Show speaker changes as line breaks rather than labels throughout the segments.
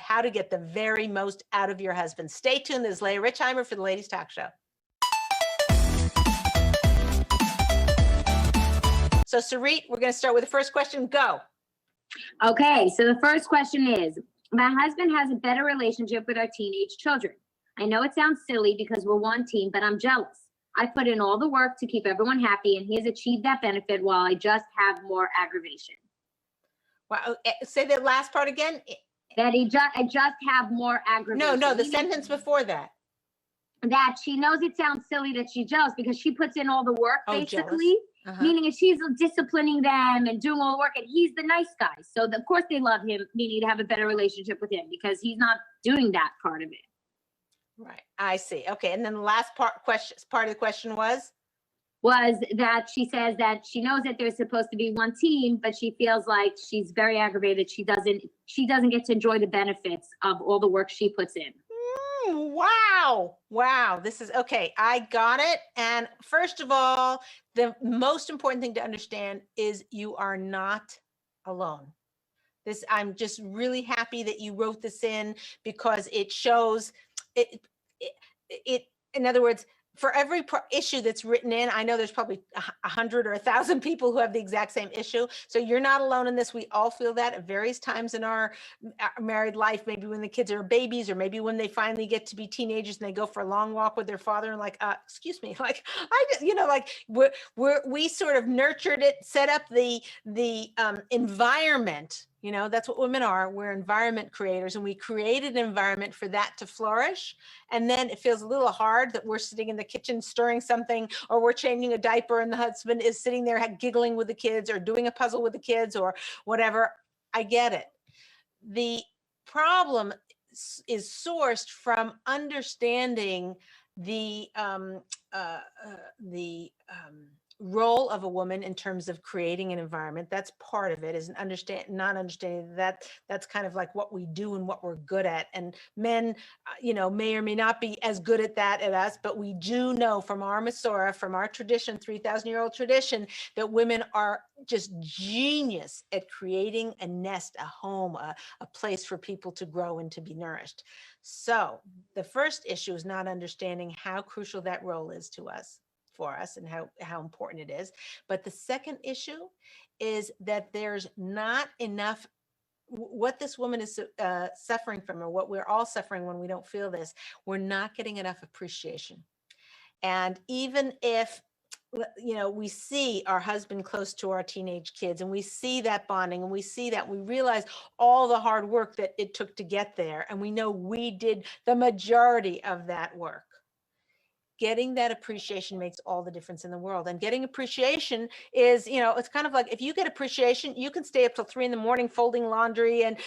how to get the very most out of your husband. Stay tuned. This is Leah Richeimer for the Ladies Talk Show. So Sarit, we're going to start with the first question. Go.
Okay, so the first question is, my husband has a better relationship with our teenage children. I know it sounds silly because we're one team, but I'm jealous. I put in all the work to keep everyone happy, and he has achieved that benefit while I just have more aggravation.
Wow. Say the last part again.
That I just have more aggravation.
No, the sentence before that.
That she knows it sounds silly that she's jealous because she puts in all the work, basically.
Uh-huh.
Meaning if she's disciplining them and doing all the work, and he's the nice guy. So of course they love him, meaning to have a better relationship with him because he's not doing that part of it.
Right. I see. Okay. And then the last part of the question was
that she says that she knows that there's supposed to be one team, but she feels like she's very aggravated. She doesn't get to enjoy the benefits of all the work she puts in.
Wow. This is okay. I got it. And first of all, the most important thing to understand is you are not alone. I'm just really happy that you wrote this in because it shows it in other words, for every issue that's written in, I know there's probably 100 or 1,000 people who have the exact same issue. So you're not alone in this. We all feel that at various times in our married life, maybe when the kids are babies, or maybe when they finally get to be teenagers and they go for a long walk with their father and like, excuse me, like we sort of nurtured it, set up the environment. That's what women are. We're environment creators, and we created an environment for that to flourish. And then it feels a little hard that we're sitting in the kitchen stirring something, or we're changing a diaper and the husband is sitting there giggling with the kids or doing a puzzle with the kids or whatever. I get it. The problem is sourced from understanding the role of a woman in terms of creating an environment. That's part of it, is not understanding that that's kind of like what we do and what we're good at. And men, may or may not be as good at that as us, but we do know from our Masorah, from our tradition, 3,000-year-old tradition, that women are just genius at creating a nest, a home, a place for people to grow and to be nourished. So the first issue is not understanding how crucial that role is for us and how important it is. But the second issue is that there's not enough, what this woman is suffering from, or what we're all suffering when we don't feel this, we're not getting enough appreciation. And even if we see our husband close to our teenage kids, and we see that bonding, and we realize all the hard work that it took to get there, and we know we did the majority of that work. Getting that appreciation makes all the difference in the world. And getting appreciation is, it's kind of like, if you get appreciation, you can stay up till 3 a.m. folding laundry and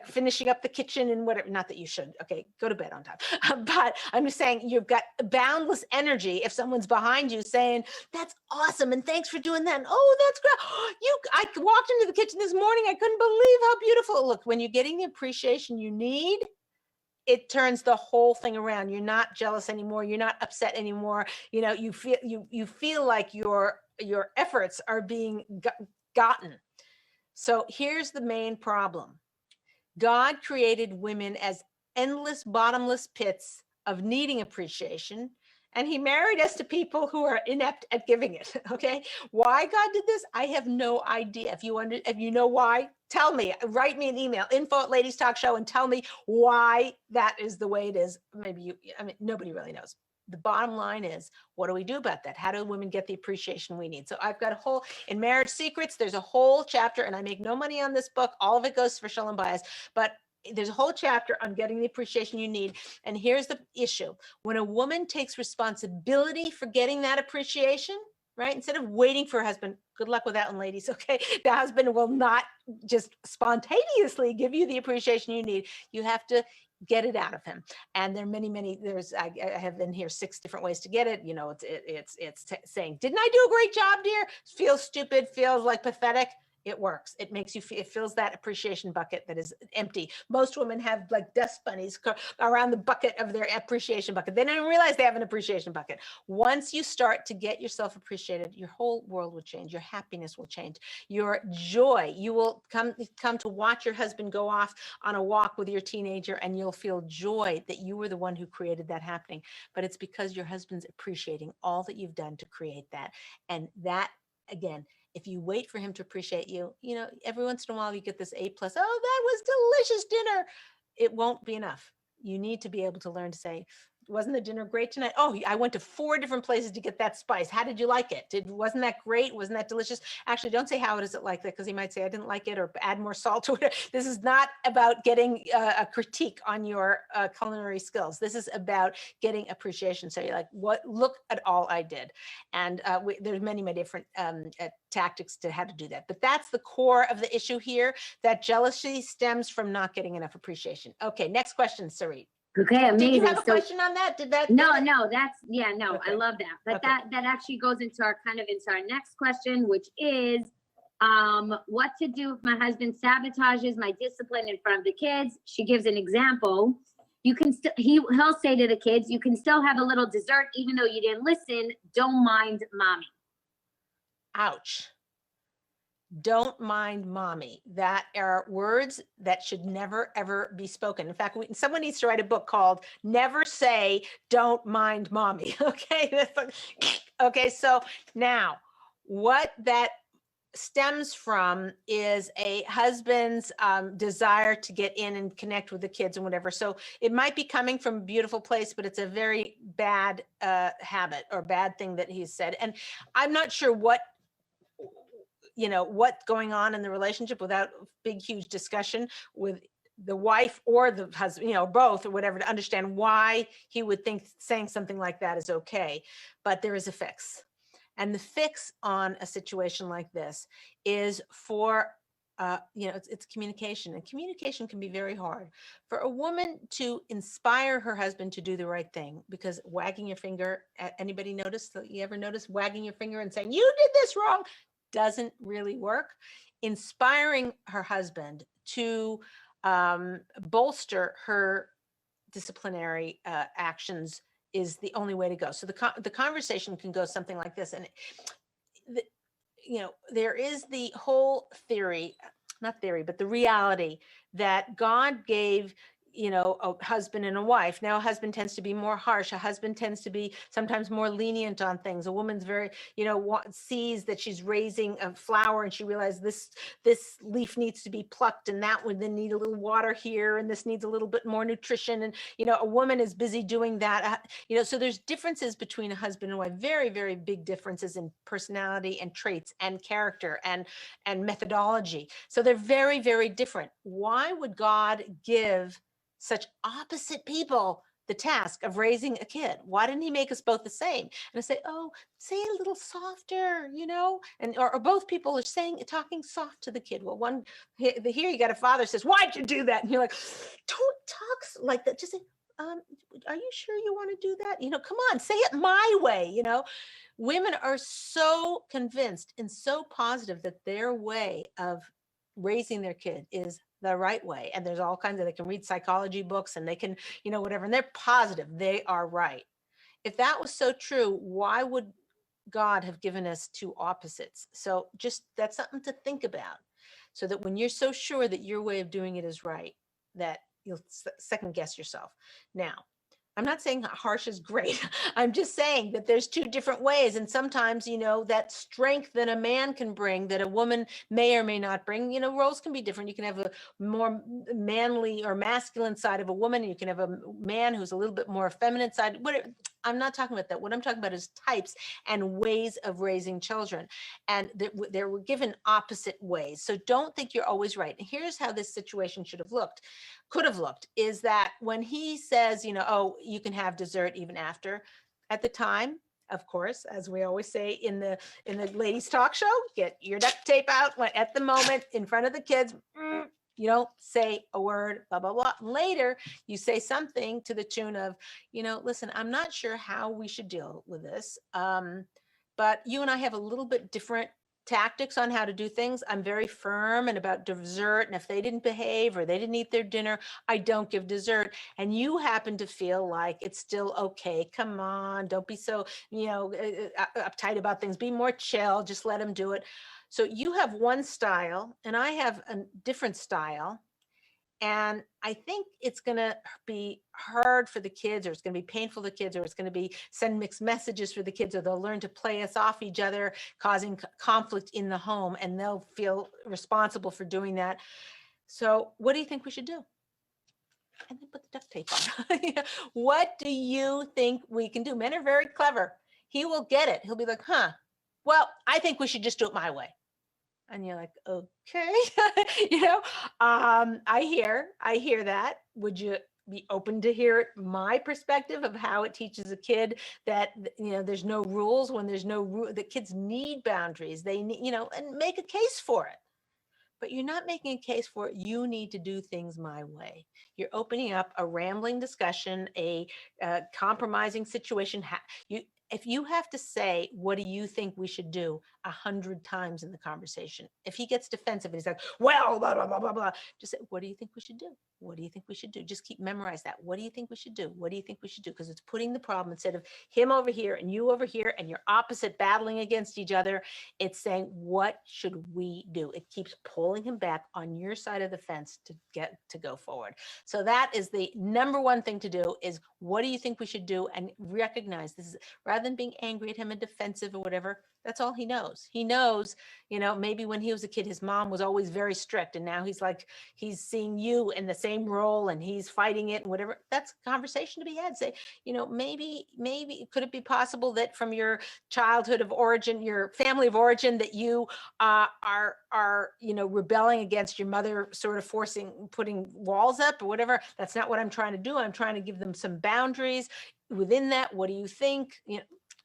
finishing up the kitchen and whatever. Not that you should. Okay, go to bed on time. But I'm just saying, you've got boundless energy if someone's behind you saying, "That's awesome, and thanks for doing that." And, "Oh, that's great. I walked into the kitchen this morning. I couldn't believe how beautiful." Look, when you're getting the appreciation you need, it turns the whole thing around. You're not jealous anymore. You're not upset anymore. You feel like your efforts are being gotten. So here's the main problem. God created women as endless, bottomless pits of needing appreciation, and he married us to people who are inept at giving it. Okay, why God did this, I have no idea. If you know why, tell me. Write me an email, info@ladiestalkshow, and tell me why that is the way it is. Nobody really knows. The bottom line is, what do we do about that? How do women get the appreciation we need? So I've got in Marriage Secrets, there's a whole chapter, and I make no money on this book. All of it goes for Shalom Bias, but there's a whole chapter on getting the appreciation you need. And here's the issue. When a woman takes responsibility for getting that appreciation, right? Instead of waiting for her husband, good luck with that one, ladies, okay? The husband will not just spontaneously give you the appreciation you need. You have to get it out of him. And there are many, I have in here 6 different ways to get it. It's saying, "Didn't I do a great job, dear?" Feels stupid, feels like pathetic. It works. It makes you feel, it fills that appreciation bucket that is empty. Most women have like dust bunnies around the bucket of their appreciation bucket. They don't even realize they have an appreciation bucket. Once you start to get yourself appreciated, your whole world will change. Your happiness will change. Your joy, you will come to watch your husband go off on a walk with your teenager, and you'll feel joy that you were the one who created that happening. But it's because your husband's appreciating all that you've done to create that. And that, again, if you wait for him to appreciate you, every once in a while you get this A+, oh, that was delicious dinner. It won't be enough. You need to be able to learn to say, wasn't the dinner great tonight? Oh, I went to 4 different places to get that spice. How did you like it? Wasn't that great? Wasn't that delicious? Actually, don't say how is it like that, because he might say I didn't like it, or add more salt to it. This is not about getting a critique on your culinary skills. This is about getting appreciation. So you're like, look at all I did. And there's many different tactics to how to do that. But that's the core of the issue here, that jealousy stems from not getting enough appreciation. Okay, next question, Sarit.
Okay, amazing.
Did you have a question on that?
No, that's, okay. I love that. But
okay.
that actually goes into our next question, which is what to do if my husband sabotages my discipline in front of the kids. She gives an example. You can he'll say to the kids, you can still have a little dessert even though you didn't listen. Don't mind mommy.
Ouch. Don't mind mommy. That are words that should never, ever be spoken. In fact, someone needs to write a book called Never Say, Don't Mind Mommy. Okay. Okay. So now what that stems from is a husband's desire to get in and connect with the kids and whatever. So it might be coming from a beautiful place, but it's a very bad habit or bad thing that he's said. And I'm not sure what's going on in the relationship without big, huge discussion with the wife or the husband, both or whatever, to understand why he would think saying something like that is okay. But there is a fix. And the fix on a situation like this is for, it's communication. And communication can be very hard. For a woman to inspire her husband to do the right thing, because wagging your finger, anybody notice, you ever notice wagging your finger and saying, you did this wrong, doesn't really work. Inspiring her husband to bolster her disciplinary actions is the only way to go. So the conversation can go something like this. And, there is the whole not theory, but the reality that God gave a husband and a wife. Now a husband tends to be more harsh. A husband tends to be sometimes more lenient on things. A woman's very, sees that she's raising a flower and she realizes this leaf needs to be plucked, and that would then need a little water here, and this needs a little bit more nutrition. And, a woman is busy doing that. So there's differences between a husband and wife, very, very big differences in personality and traits and character and methodology. So they're very, very different. Why would God give such opposite people the task of raising a kid? Why didn't he make us both the same? And I say, oh, say it a little softer, and or both people are talking soft to the kid. Well, here you got a father says, why'd you do that? And you're like, don't talk like that. Just say, are you sure you want to do that? Come on, say it my way. Women are so convinced and so positive that their way of raising their kid is the right way. And there's all kinds of, they can read psychology books and they can, whatever, and they're positive they are right. If that was so true, why would God have given us two opposites? So just, that's something to think about, so that when you're so sure that your way of doing it is right, that you'll second guess yourself. Now, I'm not saying harsh is great. I'm just saying that there's two different ways. And sometimes, that strength that a man can bring that a woman may or may not bring, roles can be different. You can have a more manly or masculine side of a woman. And you can have a man who's a little bit more feminine side. Whatever. I'm not talking about that. What I'm talking about is types and ways of raising children. And they were given opposite ways. So don't think you're always right. And here's how this situation could have looked, is that when he says, oh, you can have dessert even after, at the time, of course, as we always say in the Ladies Talk Show, get your duct tape out at the moment in front of the kids. You don't say a word, blah, blah, blah. Later, you say something to the tune of, listen, I'm not sure how we should deal with this, but you and I have a little bit different tactics on how to do things. I'm very firm and about dessert. And if they didn't behave or they didn't eat their dinner, I don't give dessert. And you happen to feel like it's still okay. Come on, don't be so, uptight about things. Be more chill. Just let them do it. So you have one style and I have a different style. And I think it's going to be hard for the kids, or it's going to be painful for the kids, or it's going to be send mixed messages for the kids, or they'll learn to play us off each other, causing conflict in the home, and they'll feel responsible for doing that. So what do you think we should do? And then put the duct tape on. What do you think we can do? Men are very clever. He will get it. He'll be like, well, I think we should just do it my way. And you're like, okay, I hear that. Would you be open to hear my perspective of how it teaches a kid that, there's no rules when there's no rule, that kids need boundaries. They need, and make a case for it. But you're not making a case for it. You need to do things my way. You're opening up a rambling discussion, a compromising situation. If you have to say, what do you think we should do 100 times in the conversation, if he gets defensive and he's like, well, blah, blah, blah, blah, blah, just say, what do you think we should do? What do you think we should do? Just keep memorize that. What do you think we should do? What do you think we should do? Because it's putting the problem, instead of him over here and you over here and you're opposite battling against each other, it's saying, what should we do? It keeps pulling him back on your side of the fence to get to go forward. So that is the number one thing to do, is what do you think we should do? And recognize this is, rather than being angry at him and defensive or whatever, that's all he knows. He knows, maybe when he was a kid, his mom was always very strict. And now he's seeing you in the same role and he's fighting it and whatever. That's a conversation to be had. Say, maybe could it be possible that from your childhood of origin, your family of origin, that you are rebelling against your mother, sort of putting walls up or whatever. That's not what I'm trying to do. I'm trying to give them some boundaries within that. What do you think?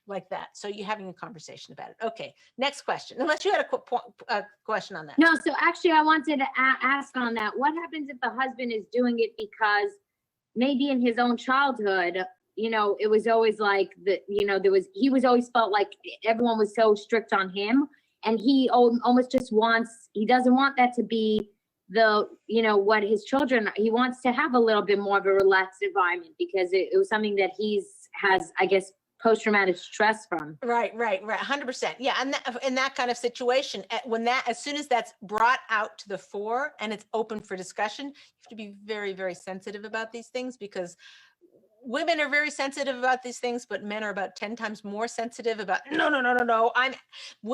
Like that. So you're having a conversation about it. Okay. Next question. Unless you had a question on that.
No. So actually, I wanted to ask on that. What happens if the husband is doing it because maybe in his own childhood, it was always like he was always felt like everyone was so strict on him, and he almost just he doesn't want that to be what his children, he wants to have a little bit more of a relaxed environment, because it was something that has, I guess, post-traumatic stress from.
Right. 100%. Yeah. And in that kind of situation, as soon as that's brought out to the fore and it's open for discussion, you have to be very, very sensitive about these things, because women are very sensitive about these things, but men are about 10 times more sensitive about, no.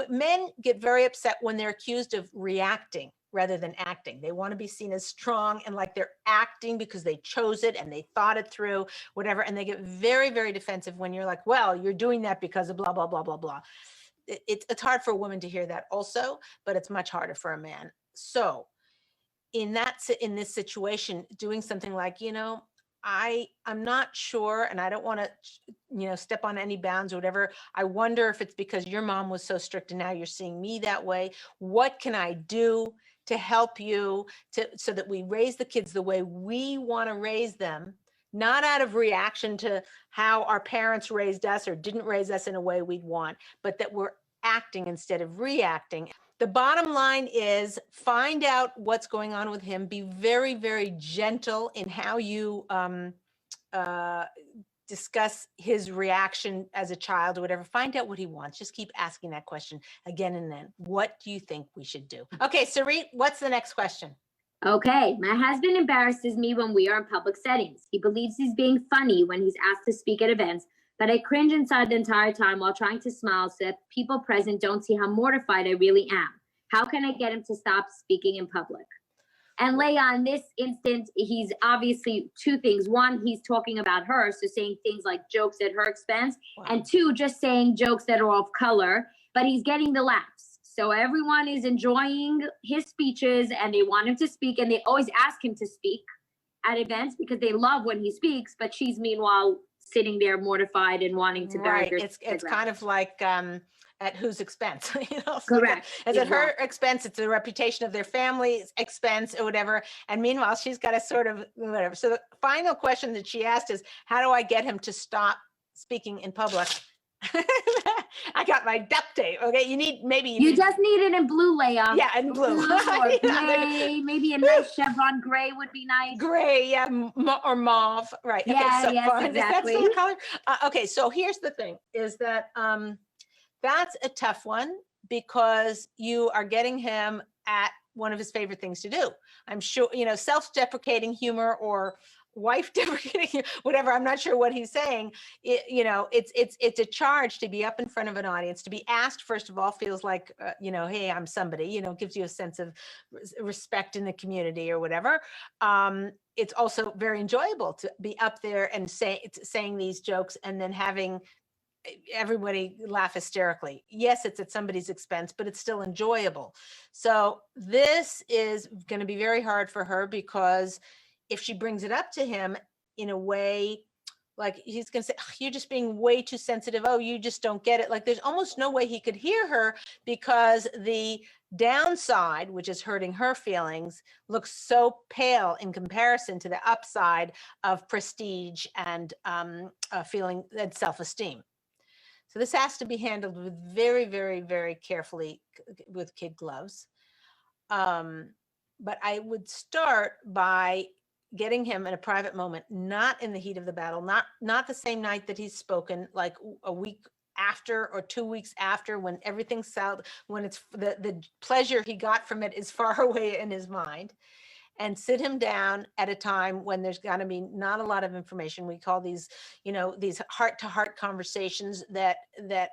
Men get very upset when they're accused of reacting rather than acting. They want to be seen as strong and like they're acting because they chose it and they thought it through, whatever. And they get very, very defensive when you're like, well, you're doing that because of blah, blah, blah, blah, blah. It's hard for a woman to hear that also, but it's much harder for a man. So in this situation, doing something like, I'm not sure, and I don't want to, step on any bounds or whatever. I wonder if it's because your mom was so strict and now you're seeing me that way. What can I do to help you so that we raise the kids the way we want to raise them, not out of reaction to how our parents raised us or didn't raise us in a way we'd want, but that we're acting instead of reacting. The bottom line is, find out what's going on with him. Be very, very gentle in how you discuss his reaction as a child or whatever. Find out what he wants. Just keep asking that question again and then. What do you think we should do? Okay, Sarit, what's the next question?
Okay, my husband embarrasses me when we are in public settings. He believes he's being funny when he's asked to speak at events, but I cringe inside the entire time while trying to smile so that people present don't see how mortified I really am. How can I get him to stop speaking in public? And Leah, in this instance, he's obviously two things. One, he's talking about her, so saying things like jokes at her expense. Wow. And two, just saying jokes that are off color, but he's getting the laughs. So everyone is enjoying his speeches and they want him to speak, and they always ask him to speak at events because they love when he speaks, but she's meanwhile sitting there mortified and wanting to bury her.
It's kind of like at whose expense?
Correct.
It's at her expense. It's the reputation of their family's expense or whatever. And meanwhile, she's got to sort of whatever. So the final question that she asked is, how do I get him to stop speaking in public? I got my duct tape. Okay,
You just need it in blue, Leah.
Yeah, in blue.
Or
Yeah,
gray. Maybe a nice chevron gray would be nice.
gray, yeah, or mauve, right? Okay,
Yeah,
so
yes,
fine. Is that
exactly.
still a color? Okay, so here's the thing: is that that's a tough one because you are getting him at one of his favorite things to do. I'm sure, self-deprecating humor or wife deprecating, whatever. I'm not sure what he's saying. It's a charge to be up in front of an audience, to be asked, first of all, feels like, hey, I'm somebody, gives you a sense of respect in the community or whatever. It's also very enjoyable to be up there and saying these jokes and then having everybody laugh hysterically. Yes, it's at somebody's expense, but it's still enjoyable. So this is going to be very hard for her because if she brings it up to him in a way, like he's going to say, you're just being way too sensitive. Oh, you just don't get it. Like there's almost no way he could hear her because the downside, which is hurting her feelings, looks so pale in comparison to the upside of prestige and feeling and self-esteem. So this has to be handled with very, very, very carefully with kid gloves. But I would start by getting him in a private moment, not in the heat of the battle, not the same night that he's spoken, like a week after or 2 weeks after, when everything's out, when it's the pleasure he got from it is far away in his mind. And sit him down at a time when there's going to be not a lot of information. We call these, these heart-to-heart conversations that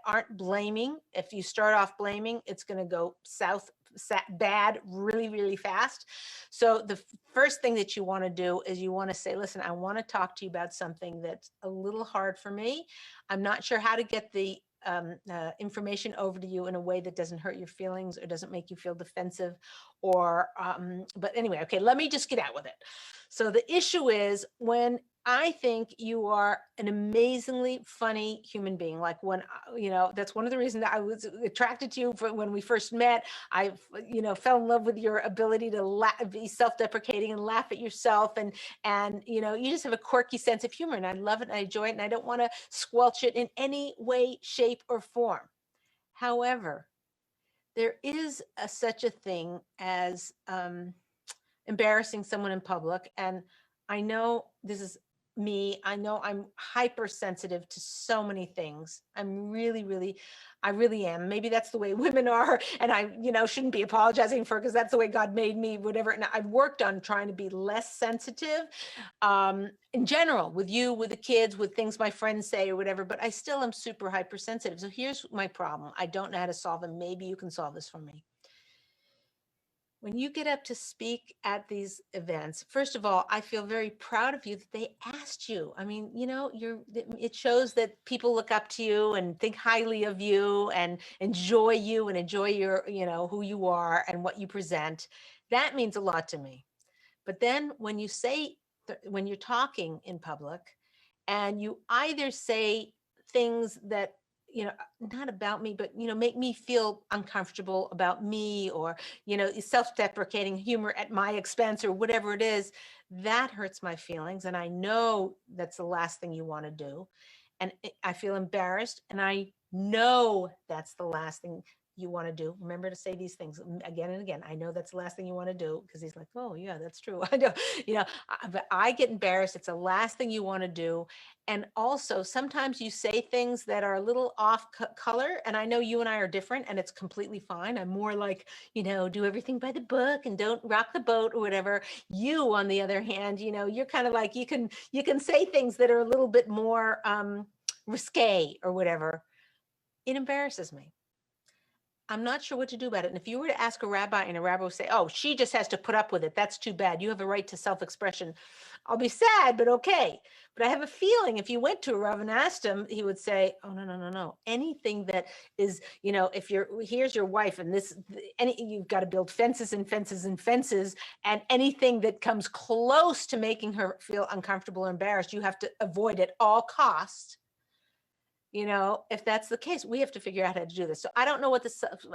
aren't blaming. If you start off blaming, it's going to go bad really, really fast. So the first thing that you want to do is you want to say, listen, I want to talk to you about something that's a little hard for me. I'm not sure how to get the information over to you in a way that doesn't hurt your feelings or doesn't make you feel defensive but anyway, okay, let me just get out with it. So the issue is when I think you are an amazingly funny human being, like when, that's one of the reasons that I was attracted to you when we first met. I, fell in love with your ability to be self-deprecating and laugh at yourself. And, you just have a quirky sense of humor and I love it and I enjoy it. And I don't want to squelch it in any way, shape or form. However, there is such a thing as embarrassing someone in public. And I know this is me. I know I'm hypersensitive to so many things. I really am. Maybe that's the way women are. And I, shouldn't be apologizing for, because that's the way God made me, whatever. And I've worked on trying to be less sensitive in general, with you, with the kids, with things my friends say or whatever, but I still am super hypersensitive. So here's my problem. I don't know how to solve it. Maybe you can solve this for me. When you get up to speak at these events, first of all, I feel very proud of you that they asked you. I mean, it shows that people look up to you and think highly of you and enjoy you and enjoy your, who you are and what you present. That means a lot to me. But then when when you're talking in public and you either say things that not about me, but make me feel uncomfortable about me, or self-deprecating humor at my expense or whatever it is, that hurts my feelings. And I know that's the last thing you want to do. And I feel embarrassed, and I know that's the last thing you want to do. Remember to say these things again and again. I know that's the last thing you want to do, because he's like, oh yeah, that's true. I know, but I get embarrassed. It's the last thing you want to do. And also sometimes you say things that are a little off color. And I know you and I are different, and it's completely fine. I'm more like, do everything by the book and don't rock the boat or whatever. You, on the other hand, you're kind of like, you can say things that are a little bit more risque or whatever. It embarrasses me. I'm not sure what to do about it. And if you were to ask a rabbi, and a rabbi would say, oh, she just has to put up with it, that's too bad, you have a right to self-expression, I'll be sad, but okay. But I have a feeling if you went to a rabbi and asked him, he would say, oh, no. Anything that is, if here's your wife and you've got to build fences and fences and fences, and anything that comes close to making her feel uncomfortable or embarrassed, you have to avoid at all costs. If that's the case, we have to figure out how to do this. So I don't know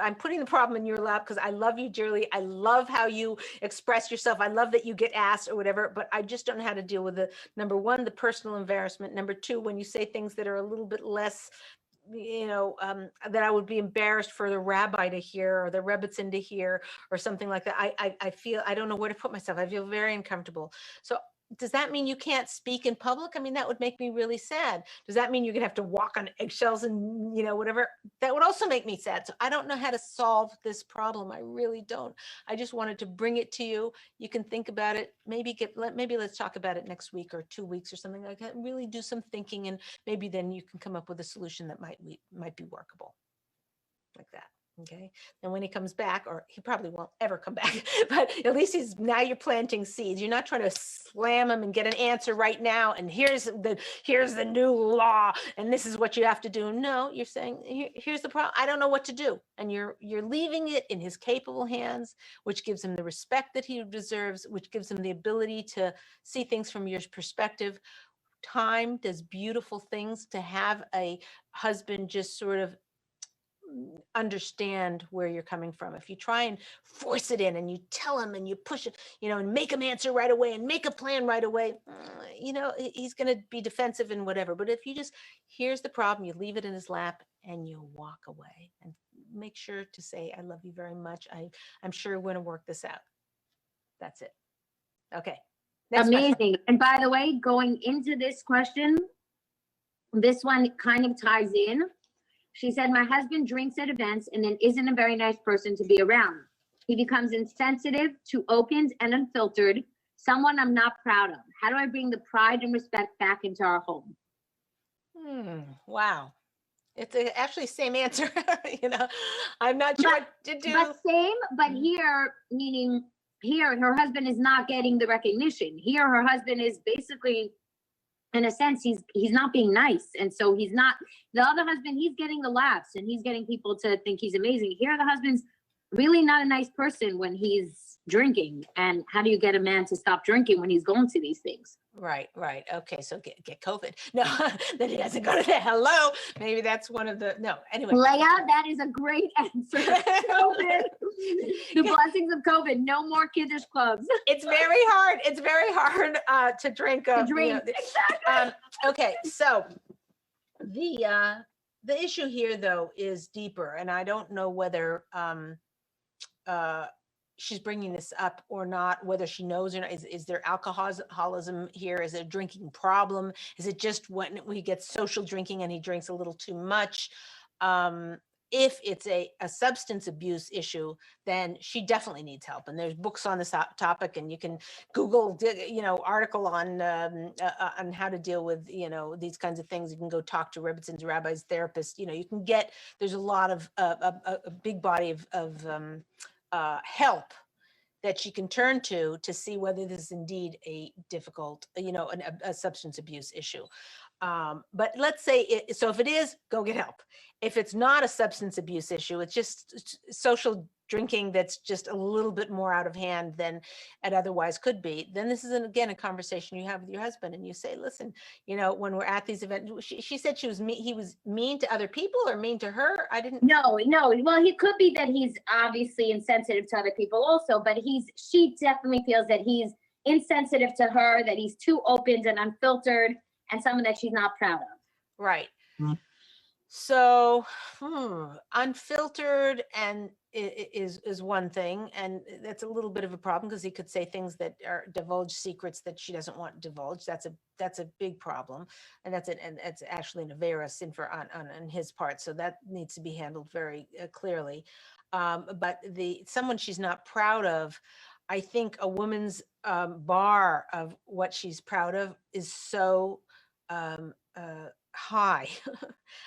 I'm putting the problem in your lap because I love you dearly. I love how you express yourself. I love that you get asked or whatever, but I just don't know how to deal with number one, the personal embarrassment. Number two, when you say things that are a little bit less that I would be embarrassed for the rabbi to hear or the rebbitzin to hear or something like that. I feel, I don't know where to put myself. I feel very uncomfortable. So does that mean you can't speak in public? I mean, that would make me really sad. Does that mean you're gonna have to walk on eggshells and, whatever? That would also make me sad. So I don't know how to solve this problem. I really don't. I just wanted to bring it to you. You can think about it. Maybe let's talk about it next week or 2 weeks or something like that. Really do some thinking, and maybe then you can come up with a solution that might be workable, like that. Okay. And when he comes back, or he probably won't ever come back, but at least now you're planting seeds. You're not trying to slam him and get an answer right now. And here's the new law, and this is what you have to do. No, you're saying, here's the problem. I don't know what to do. And you're leaving it in his capable hands, which gives him the respect that he deserves, which gives him the ability to see things from your perspective. Time does beautiful things. To have a husband just sort of understand where you're coming from. If you try and force it in and you tell him and you push it, and make him answer right away and make a plan right away, he's going to be defensive and whatever. But if you just, here's the problem, you leave it in his lap and you walk away, and make sure to say, I love you very much. I'm sure we're going to work this out. That's it. Okay. Next
Amazing.
question.
And by the way, going into this question, this one kind of ties in. She said, my husband drinks at events and then isn't a very nice person to be around. He becomes insensitive, too open and unfiltered, someone I'm not proud of. How do I bring the pride and respect back into our home?
Wow. It's actually same answer. I'm not sure what to do.
But same, but here, meaning here, her husband is not getting the recognition. Here, her husband is basically, in a sense, he's not being nice. And so he's not, the other husband, he's getting the laughs and he's getting people to think he's amazing. Here, the husband's really not a nice person when he's drinking. And how do you get a man to stop drinking when he's going to these things?
Right. Okay, so get COVID. No, then he doesn't go to the hello. Maybe that's one of the, no, anyway.
Leah, that is a great answer. COVID. The blessings of COVID. No more kiddish clubs.
It's very hard. It's very hard to drink.
Exactly.
Okay, so the issue here though is deeper, and I don't know whether she's bringing this up or not, whether she knows or not. Is there alcoholism here? Is it a drinking problem? Is it just when he gets social drinking and he drinks a little too much? If it's a substance abuse issue, then she definitely needs help. And there's books on this topic, and you can Google, article on how to deal with, these kinds of things. You can go talk to rebbitzins, rabbis, therapists. You can get, there's a lot of a big body of help that she can turn to see whether this is indeed a difficult, a substance abuse issue. But let's say, so if it is, go get help. If it's not a substance abuse issue, it's just social drinking that's just a little bit more out of hand than it otherwise could be, then this is, again, a conversation you have with your husband, and you say, listen, when we're at these events, she said he was mean to other people or mean to her. I didn't.
No. Well, he could be that he's obviously insensitive to other people also, but she definitely feels that he's insensitive to her, that he's too open and unfiltered, and someone that she's not proud of.
Right. Mm-hmm. So, unfiltered and is one thing, and that's a little bit of a problem because he could say things that are divulge secrets that she doesn't want divulged. That's a big problem, and that's actually an avera sin for on his part. So that needs to be handled very clearly. But someone she's not proud of, I think a woman's bar of what she's proud of is so high.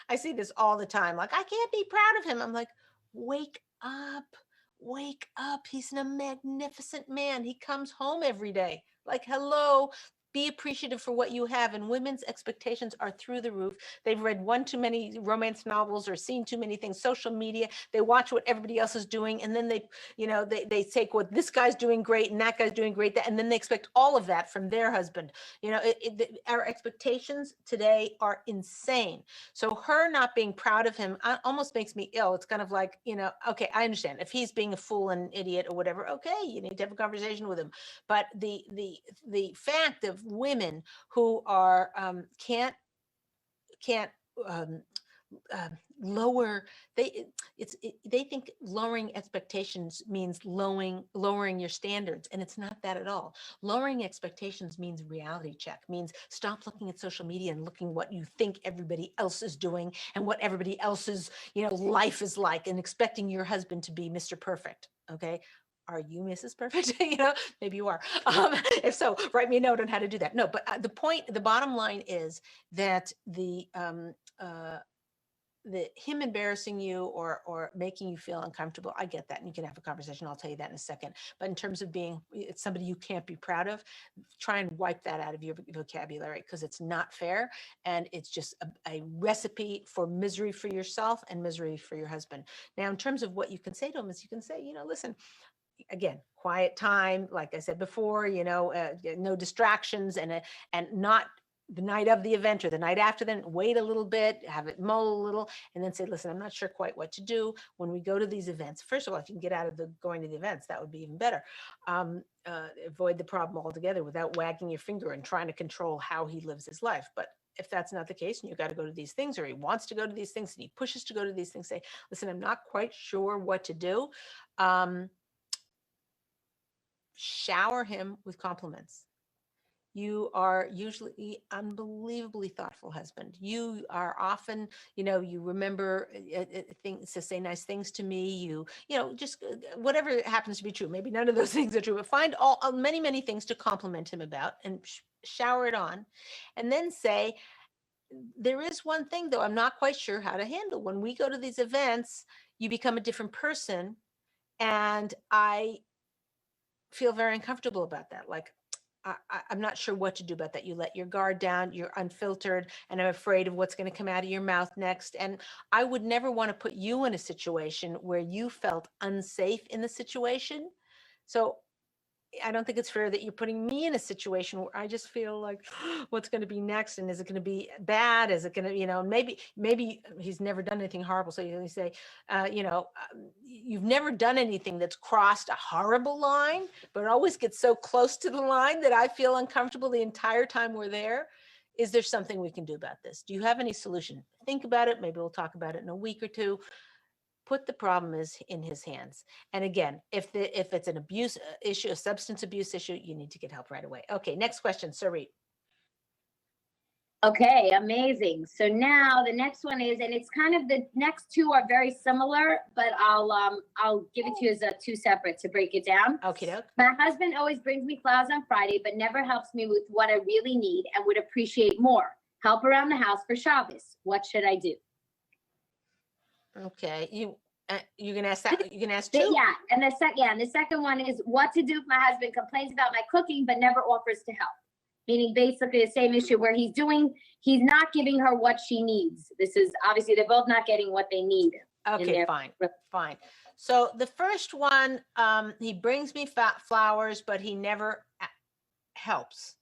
I see this all the time. Like, I can't be proud of him. I'm like, wake up. He's a magnificent man. He comes home every day. Like, hello, be appreciative for what you have. And women's expectations are through the roof. They've read one too many romance novels or seen too many things, social media. They watch what everybody else is doing. And then they take what this guy's doing great and that guy's doing great. And then they expect all of that from their husband. Our expectations today are insane. So her not being proud of him almost makes me ill. It's kind of like, okay, I understand. If he's being a fool and idiot or whatever, okay, you need to have a conversation with him. But the fact of women who are can't lower, they think lowering expectations means lowering your standards, and it's not that at all. Lowering expectations means reality check, means stop looking at social media and looking what you think everybody else is doing and what everybody else's, life is like, and expecting your husband to be Mr. Perfect. Okay. Are you Mrs. Perfect? Maybe you are. If so, write me a note on how to do that. No, but the bottom line is that him embarrassing you or making you feel uncomfortable, I get that, and you can have a conversation. I'll tell you that in a second. But in terms of being it's somebody you can't be proud of, try and wipe that out of your vocabulary, because it's not fair, and it's just a recipe for misery for yourself and misery for your husband. Now, in terms of what you can say to him, is you can say, listen, again, quiet time, like I said before, no distractions, and not the night of the event or the night after. Then wait a little bit, have it mull a little, and then say, listen, I'm not sure quite what to do when we go to these events. First of all, if you can get out of the going to the events, that would be even better. Avoid the problem altogether without wagging your finger and trying to control how he lives his life. But if that's not the case, and you got to go to these things, or he wants to go to these things and he pushes to go to these things, say, listen, I'm not quite sure what to do. Shower him with compliments. You are usually unbelievably thoughtful husband. You are often, you remember things to say nice things to me. Just whatever happens to be true. Maybe none of those things are true, but find many, many things to compliment him about and shower it on. And then say, there is one thing though, I'm not quite sure how to handle. When we go to these events, you become a different person. And I feel very uncomfortable about that. Like, I'm not sure what to do about that. You let your guard down, you're unfiltered, and I'm afraid of what's going to come out of your mouth next. And I would never want to put you in a situation where you felt unsafe in the situation. So I don't think it's fair that you're putting me in a situation where I just feel like, what's going to be next, and is it going to be bad? Is it going to, maybe he's never done anything horrible. So you say, you've never done anything that's crossed a horrible line, but it always gets so close to the line that I feel uncomfortable the entire time we're there. Is there something we can do about this? Do you have any solution? Think about it. Maybe we'll talk about it in a week or two. Put the problem is in his hands. And again, if it's an abuse issue, a substance abuse issue, you need to get help right away. Okay, next question, Sarit.
Okay, amazing. So now the next one is, and it's kind of, the next two are very similar, but I'll give it to you as two separate to break it down.
Okay, doke.
My husband always brings me flowers on Friday, but never helps me with what I really need and would appreciate more. Help around the house for Shabbos. What should I do?
Okay, you can ask that. You can ask two.
Yeah, and the second one is what to do if my husband complains about my cooking but never offers to help. Meaning basically the same issue where he's not giving her what she needs. This is obviously they're both not getting what they need.
Okay, fine. So the first one, he brings me flowers, but he never helps.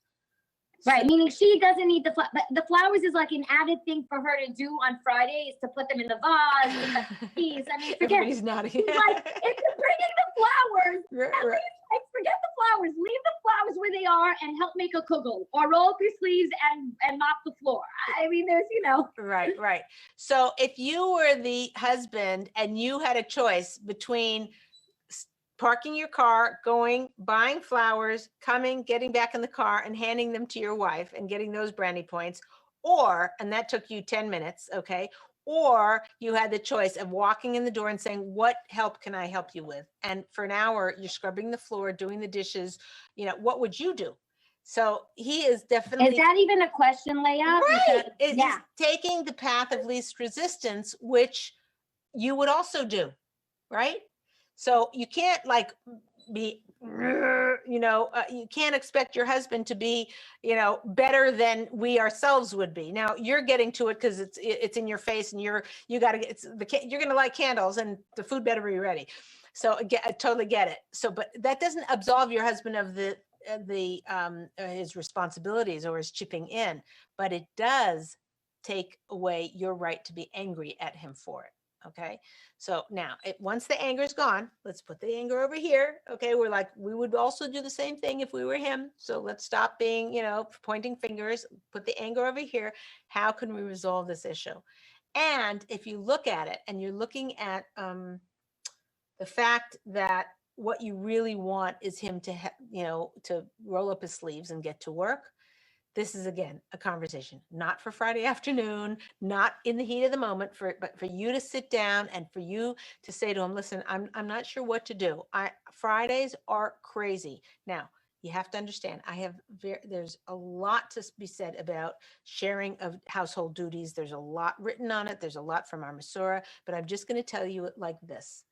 Right, meaning she doesn't need the flowers. But the flowers is like an added thing for her to do on Friday, is to put them in the vase. I mean, forget.
Everybody's naughty.
He's like, if you're bringing the flowers,
right.
Like, forget the flowers. Leave the flowers where they are and help make a kugel, or roll up your sleeves and mop the floor. I mean, there's,
Right. So if you were the husband and you had a choice between parking your car, buying flowers, coming, getting back in the car and handing them to your wife and getting those brownie points, and that took you 10 minutes, okay? Or you had the choice of walking in the door and saying, what help can I help you with? And for an hour, you're scrubbing the floor, doing the dishes, what would you do? So he is definitely—
Is that even a question, Leah?
Right. He's taking the path of least resistance, which you would also do, right? So you can't be, you can't expect your husband to be, better than we ourselves would be. Now you're getting to it because it's in your face, and you're going to light candles and the food better be ready. So I totally get it. So, but that doesn't absolve your husband of his responsibilities or his chipping in, but it does take away your right to be angry at him for it. Okay. So now once the anger is gone, let's put the anger over here. Okay. We would also do the same thing if we were him. So let's stop being, pointing fingers, put the anger over here. How can we resolve this issue? And if you look at it and you're looking at the fact that what you really want is him to, to roll up his sleeves and get to work, this is again a conversation, not for Friday afternoon, not in the heat of the moment, but for you to sit down and for you to say to him, listen, I'm not sure what to do. Fridays are crazy. Now, you have to understand, there's a lot to be said about sharing of household duties. There's a lot written on it. There's a lot from our Masora, but I'm just going to tell you it like this.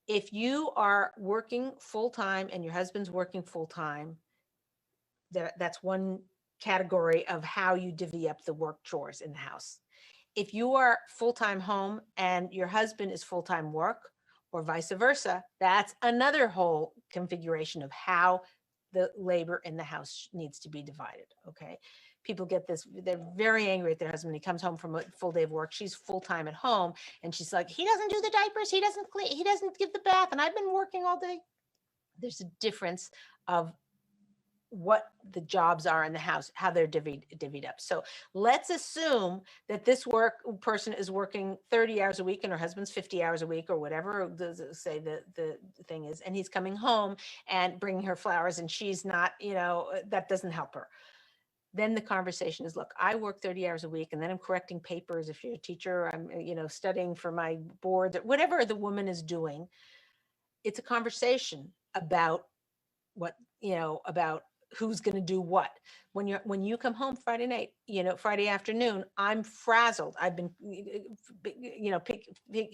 If you are working full time and your husband's working full time, that's one category of how you divvy up the work chores in the house. If you are full-time home and your husband is full-time work, or vice versa, that's another whole configuration of how the labor in the house needs to be divided. Okay. People get this, they're very angry at their husband. He comes home from a full day of work. She's full-time at home. And she's like, he doesn't do the diapers. He doesn't clean. He doesn't give the bath. And I've been working all day. There's a difference of what the jobs are in the house, how they're divvied up. So let's assume that this person is working 30 hours a week and her husband's 50 hours a week or whatever, say the thing is, and he's coming home and bringing her flowers and she's not, that doesn't help her. Then the conversation is, look, I work 30 hours a week and then I'm correcting papers. If you're a teacher, I'm, studying for my board, whatever the woman is doing. It's a conversation about about who's going to do what. When you come home Friday night, Friday afternoon, I'm frazzled. I've been,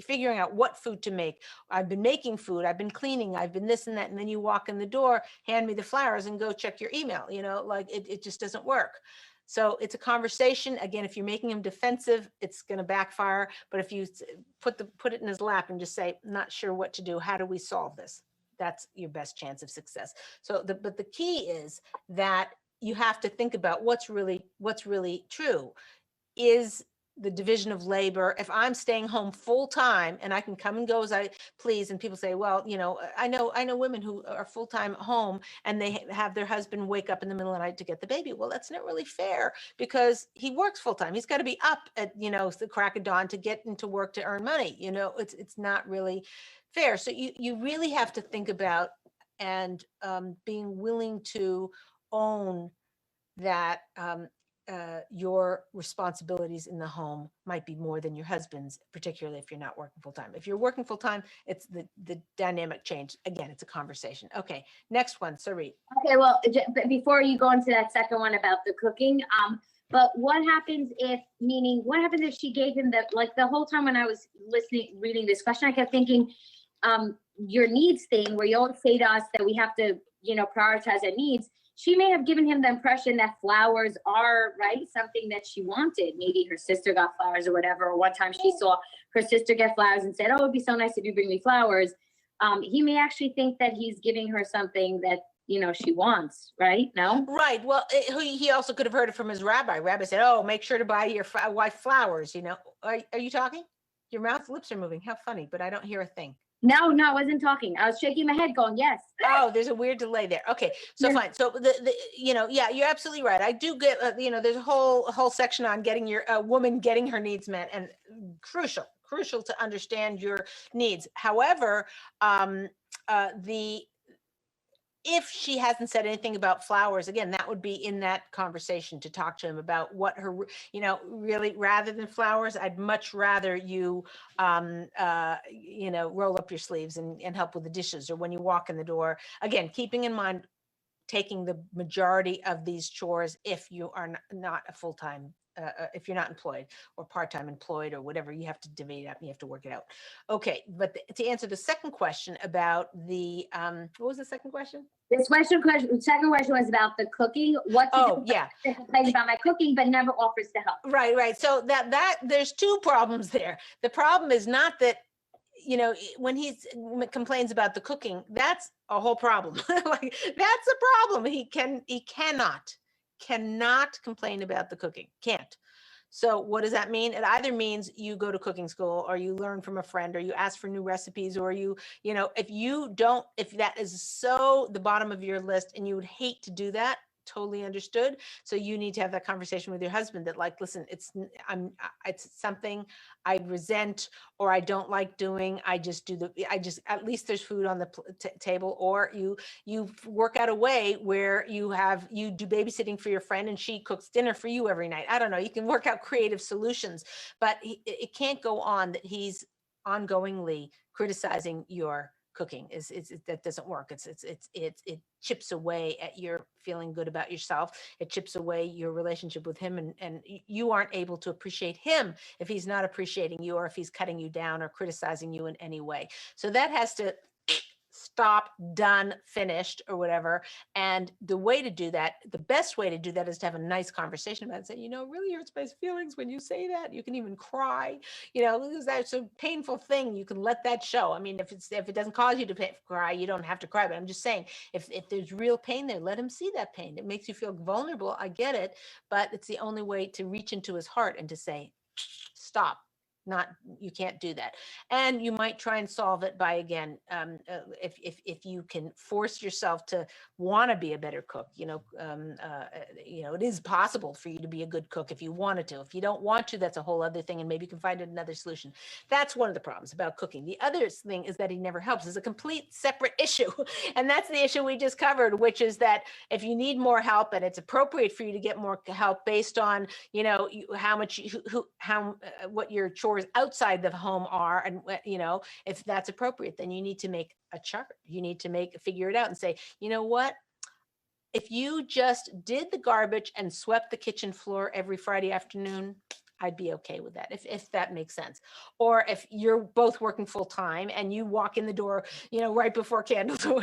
figuring out what food to make. I've been making food. I've been cleaning. I've been this and that. And then you walk in the door, hand me the flowers and go check your email, like it just doesn't work. So it's a conversation. Again, if you're making him defensive, it's going to backfire. But if you put it in his lap and just say, not sure what to do, how do we solve this? That's your best chance of success. But the key is that you have to think about what's really true. Is the division of labor, if I'm staying home full time and I can come and go as I please, and people say, well, I know women who are full time home and they have their husband wake up in the middle of the night to get the baby. Well, that's not really fair because he works full time. He's got to be up at, the crack of dawn to get into work to earn money. It's not really fair. So you really have to think about and being willing to own that your responsibilities in the home might be more than your husband's, particularly if you're not working full time. If you're working full time, it's the dynamic change. Again, it's a conversation. Okay, next one, Sarit.
Okay, well, before you go into that second one about the cooking, but what happens if she gave him the whole time when I was reading this question, I kept thinking, your needs thing, where you always say to us that we have to, prioritize our needs. She may have given him the impression that flowers are, right, something that she wanted. Maybe her sister got flowers or whatever. Or one time she saw her sister get flowers and said, oh, it'd be so nice if you bring me flowers. He may actually think that he's giving her something that, she wants, right? No?
Right. Well, he also could have heard it from his rabbi. Rabbi said, oh, make sure to buy your wife flowers, Are you talking? Your lips are moving. How funny, but I don't hear a thing.
No, I wasn't talking. I was shaking my head going, yes.
Oh, there's a weird delay there. Okay. So fine. So yeah, you're absolutely right. I do get, there's a whole section on getting your woman getting her needs met, and crucial to understand your needs. However, if she hasn't said anything about flowers, again, that would be in that conversation to talk to him about what her, really, rather than flowers, I'd much rather you, roll up your sleeves and help with the dishes, or when you walk in the door. Again, keeping in mind, taking the majority of these chores if you are not a full-time, if you're not employed or part-time employed or whatever, you have to divvy it up and you have to work it out. Okay, but to answer the second question about the, what was the second question?
The second question was about the cooking. What to do
yeah.
Complains about my cooking, but never offers to help.
Right. So that there's two problems there. The problem is not that, when he complains about the cooking, that's a whole problem. Like, that's a problem. He cannot complain about the cooking. Can't. So what does that mean? It either means you go to cooking school, or you learn from a friend, or you ask for new recipes, or if that is so the bottom of your list and you would hate to do that, totally understood. So you need to have that conversation with your husband that like, listen, it's something I resent or I don't like doing. At least there's food on the table, or you work out a way where you do babysitting for your friend and she cooks dinner for you every night. I don't know. You can work out creative solutions, but it can't go on that he's ongoingly criticizing your cooking. That doesn't work. It chips away at your feeling good about yourself. It chips away your relationship with him, and you aren't able to appreciate him if he's not appreciating you, or if he's cutting you down or criticizing you in any way. So that has to stop, done, finished, or whatever. And the way to do that, the best way to do that, is to have a nice conversation about it. Say, it really hurts my feelings when you say that. You can even cry, because that's a painful thing. You can let that show. I mean, if it doesn't cause you to cry, you don't have to cry. But I'm just saying, if there's real pain there, let him see that pain. It makes you feel vulnerable. I get it, but it's the only way to reach into his heart and to say, stop. You can't do that. And you might try and solve it by, again, if you can force yourself to want to be a better cook. It is possible for you to be a good cook if you wanted to. If you don't want to, that's a whole other thing, and maybe you can find another solution. That's one of the problems about cooking. The other thing is that he never helps. It's a complete separate issue, and that's the issue we just covered, which is that if you need more help, and it's appropriate for you to get more help based on how much what your chores outside the home are, and if that's appropriate, then you need to make a chart. You need to figure it out and say, what, if you just did the garbage and swept the kitchen floor every Friday afternoon, I'd be okay with that, if that makes sense. Or if you're both working full time and you walk in the door, right before candles, or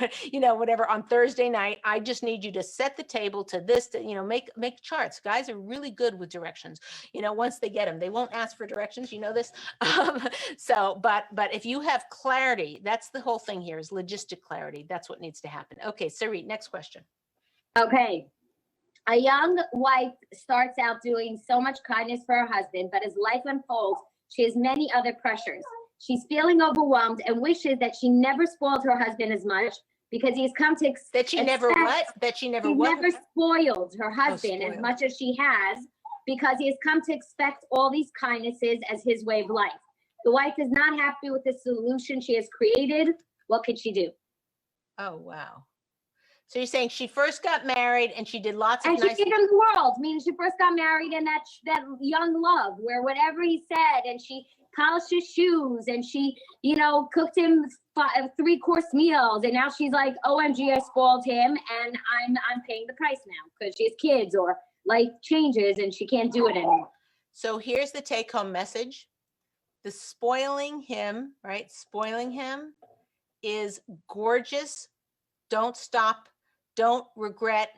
whatever, on Thursday night, I just need you to set the table to this, make charts. Guys are really good with directions. Once they get them, they won't ask for directions. This. But if you have clarity, that's the whole thing here, is logistic clarity. That's what needs to happen. Okay, Sarit, next question.
Okay. A young wife starts out doing so much kindness for her husband, but as life unfolds, she has many other pressures. She's feeling overwhelmed and wishes that she never spoiled her husband as much, because he's come to
that she never
spoiled her husband as much as she has, because he has come to expect all these kindnesses as his way of life. The wife is not happy with the solution she has created. What could she do?
Oh, wow. So you're saying she first got married and she did lots of
nice... And she gave him the world, meaning she first got married in that young love, where whatever he said, and she polished his shoes, and she, cooked him 3-course meals, and now she's like, OMG, I spoiled him, and I'm paying the price now because she has kids, or life changes and she can't do it anymore.
So here's the take-home message. The spoiling him is gorgeous. Don't stop. Don't regret.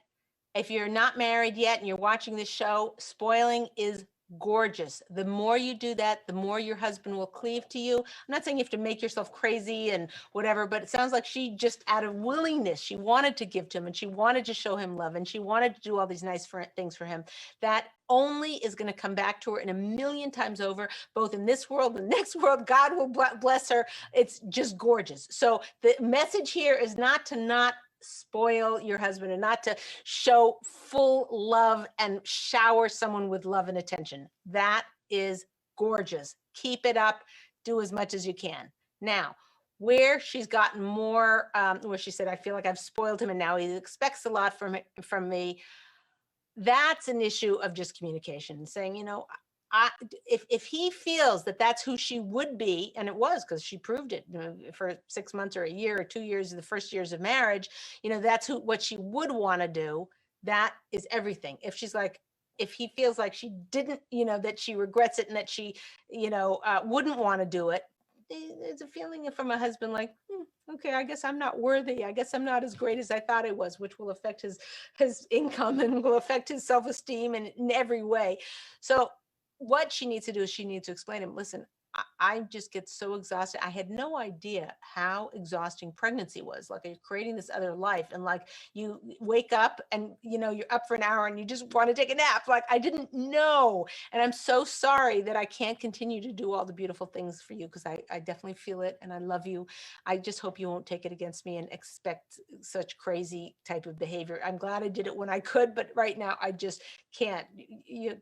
If you're not married yet and you're watching this show, spoiling is gorgeous. The more you do that, the more your husband will cleave to you. I'm not saying you have to make yourself crazy and whatever, but it sounds like she just, out of willingness, she wanted to give to him, and she wanted to show him love, and she wanted to do all these nice things for him. That only is going to come back to her in a million times over, both in this world and the next world. God will bless her. It's just gorgeous. So the message here is not to spoil your husband, and not to show full love and shower someone with love and attention. That is gorgeous. Keep it up. Do as much as you can. Now, where she's gotten more, where she said, I feel like I've spoiled him and now he expects a lot from me. That's an issue of just communication, saying, if he feels that that's who she would be, and it was, because she proved it for 6 months or a year or 2 years, the first years of marriage, that's what she would want to do. That is everything. If he feels like she didn't, that she regrets it, and that she, wouldn't want to do it, there's a feeling from a husband like, okay, I guess I'm not worthy. I guess I'm not as great as I thought I was, which will affect his income and will affect his self-esteem in every way. So what she needs to do is she needs to explain to him, listen, I just get so exhausted. I had no idea how exhausting pregnancy was. Like, you're creating this other life, and like, you wake up and, you're up for an hour and you just want to take a nap. Like, I didn't know. And I'm so sorry that I can't continue to do all the beautiful things for you, because I definitely feel it and I love you. I just hope you won't take it against me and expect such crazy type of behavior. I'm glad I did it when I could, but right now I just can't.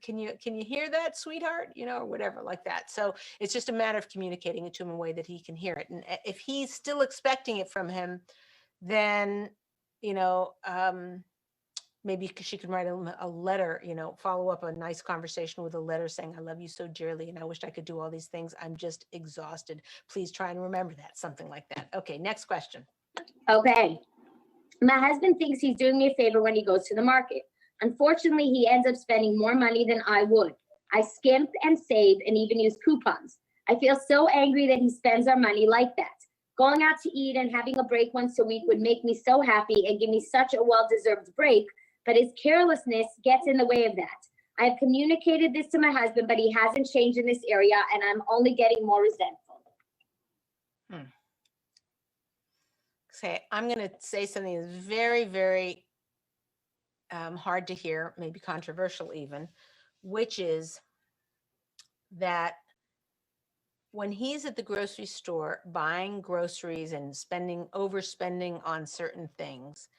Can you hear that, sweetheart? Or whatever like that. So it's just a matter of communicating it to him in a way that he can hear it. And if he's still expecting it from him, then, maybe she could write a letter, follow up a nice conversation with a letter saying, I love you so dearly and I wished I could do all these things. I'm just exhausted. Please try and remember that. Something like that. Okay, next question.
Okay. My husband thinks he's doing me a favor when he goes to the market. Unfortunately, he ends up spending more money than I would. I skimp and save and even use coupons. I feel so angry that he spends our money like that. Going out to eat and having a break once a week would make me so happy and give me such a well-deserved break, but his carelessness gets in the way of that. I have communicated this to my husband, but he hasn't changed in this area, and I'm only getting more resentful.
Okay, I'm going to say something that's very, very hard to hear, maybe controversial even, which is that when he's at the grocery store buying groceries and overspending on certain things,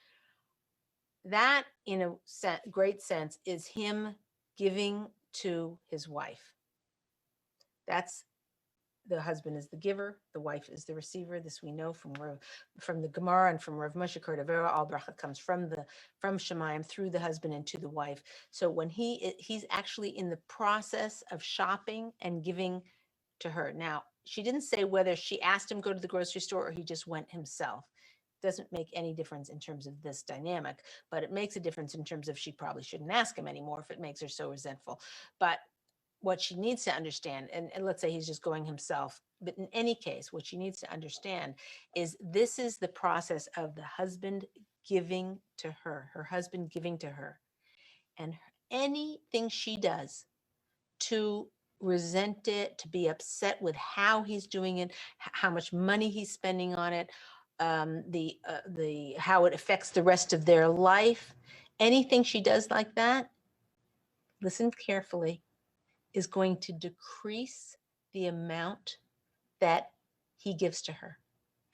that in a great sense is him giving to his wife. That's the husband is the giver, the wife is the receiver. This we know from the Gemara and from Rav Moshe Cordovera. All bracha comes from Shemayim through the husband and to the wife. So when he's actually in the process of shopping and giving to her. Now, she didn't say whether she asked him to go to the grocery store or he just went himself. Doesn't make any difference in terms of this dynamic, but it makes a difference in terms of she probably shouldn't ask him anymore if it makes her so resentful. But what she needs to understand, and let's say he's just going himself, but in any case, what she needs to understand is this is the process of the husband giving to her husband giving to her. And anything she does to resent it, to be upset with how he's doing it, how much money he's spending on it, the how it affects the rest of their life, anything she does like that, listen carefully, is going to decrease the amount that he gives to her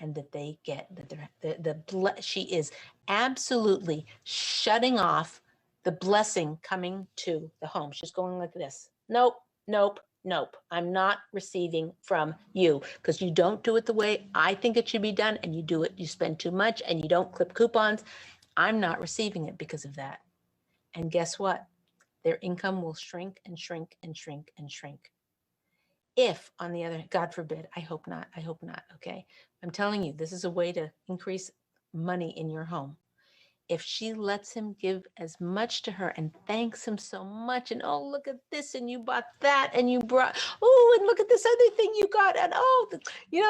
and that they get. She is absolutely shutting off the blessing coming to the home. She's going like this. Nope, nope, nope. I'm not receiving from you because you don't do it the way I think it should be done, and you spend too much and you don't clip coupons. I'm not receiving it because of that. And guess what? Their income will shrink and shrink and shrink and shrink. If, on the other, God forbid, I hope not, okay? I'm telling you, this is a way to increase money in your home. If she lets him give as much to her and thanks him so much, and oh, look at this, and you bought that, and you brought, oh, and look at this other thing you got, and oh,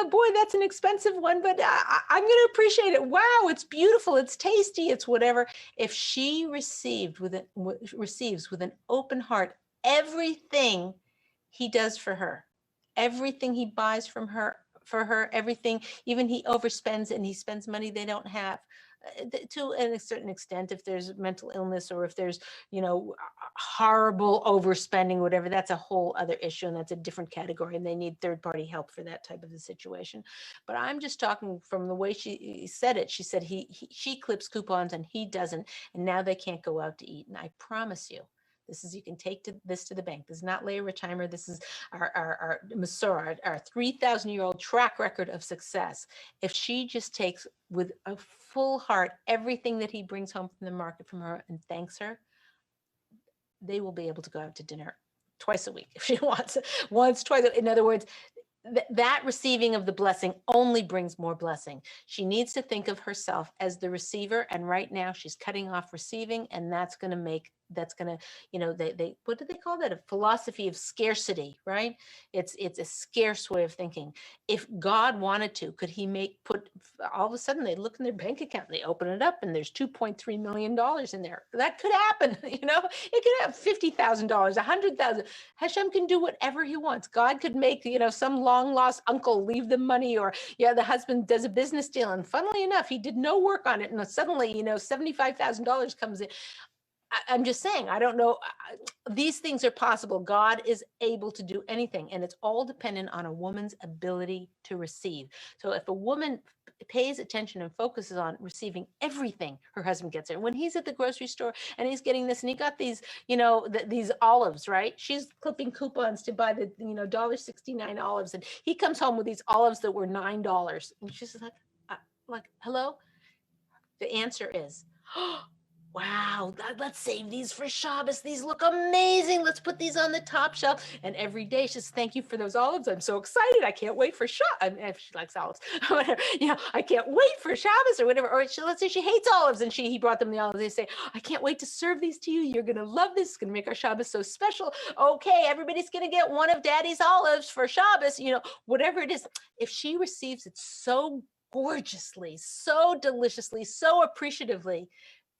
boy, that's an expensive one, but I'm going to appreciate it. Wow, it's beautiful, it's tasty, it's whatever. If she receives with an open heart everything he does for her, everything he buys for her, everything, even he overspends and he spends money they don't have, to a certain extent, if there's mental illness or if there's, horrible overspending, whatever, that's a whole other issue and that's a different category and they need third-party help for that type of a situation. But I'm just talking from the way she said it. She said she clips coupons and he doesn't, and now they can't go out to eat. And I promise you, you can take this to the bank. This is not Leah Richeimer. This is our Masorah, our 3,000-year-old track record of success. If she just takes with a full heart everything that he brings home from the market from her and thanks her, they will be able to go out to dinner twice a week if she wants, once, twice. In other words, that receiving of the blessing only brings more blessing. She needs to think of herself as the receiver, and right now she's cutting off receiving, and that's going to they what do they call that? A philosophy of scarcity, right? It's a scarce way of thinking. If God wanted to, could he put all of a sudden they look in their bank account, they open it up, and there's $2.3 million in there. That could happen, it could have $50,000, $100,000. Hashem can do whatever he wants. God could make, some law long lost uncle leave them money, or the husband does a business deal and funnily enough, he did no work on it. And suddenly, $75,000 comes in. I'm just saying, I don't know. These things are possible. God is able to do anything, and it's all dependent on a woman's ability to receive. So if a woman pays attention and focuses on receiving everything her husband gets her, when he's at the grocery store and he's getting this, and he got these, these olives, right? She's clipping coupons to buy the, $1.69 olives, and he comes home with these olives that were $9, and she's like, hello? The answer is, wow, let's save these for Shabbos. These look amazing. Let's put these on the top shelf. And every day she says, thank you for those olives. I'm so excited. I can't wait for Shabbos. I mean, if she likes olives, whatever, I can't wait for Shabbos or whatever. Or let's say she hates olives and he brought them the olives. They say, I can't wait to serve these to you. You're going to love this. It's going to make our Shabbos so special. Okay, everybody's going to get one of Daddy's olives for Shabbos, whatever it is. If she receives it so gorgeously, so deliciously, so appreciatively,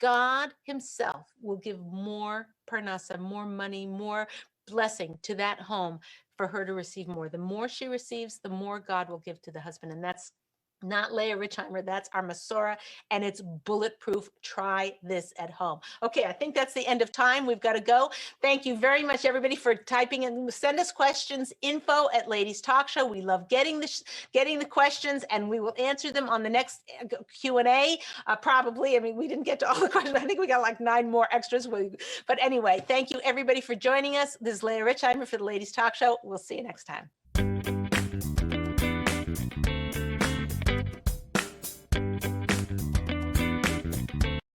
God himself will give more parnasa, more money, more blessing to that home for her to receive more. The more she receives, the more God will give to the husband. And that's not Leah Richeimer, that's our Masorah, and it's bulletproof. Try this at home. Okay, I think that's the end of time. We've got to go. Thank you very much, everybody, for typing in. Send us questions, info@Ladies Talk Show. We love getting the questions, and we will answer them on the next Q&A, probably. I mean, we didn't get to all the questions. I think we got like 9 more extras. But anyway, thank you, everybody, for joining us. This is Leah Richeimer for the Ladies Talk Show. We'll see you next time.